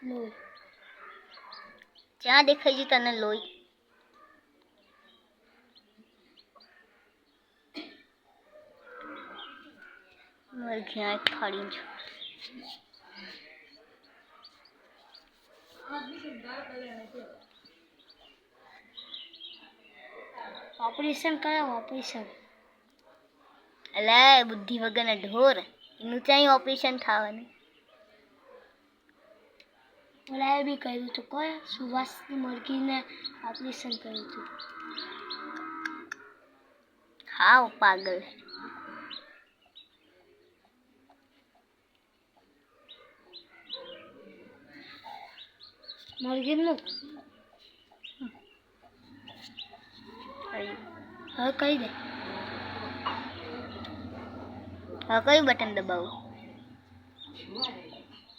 લોહી ક્યાં દેખાય છે તને લોહી? મારે ક્યાં ફાડી છું. ઓપરેશન કરાવો ઓપરેશન. અલા બુદ્ધિ વગરના ઢોર, એનું ચાઈ ઓપરેશન થવાનું? ઓલા એ બી કર્યું હતું કોઈ સુભાષની મરઘીને ઓપરેશન કર્યું હતું. હાવ પાગલ. મરઘીનું હવે કહી દે. હવે કયું બટન દબાવું?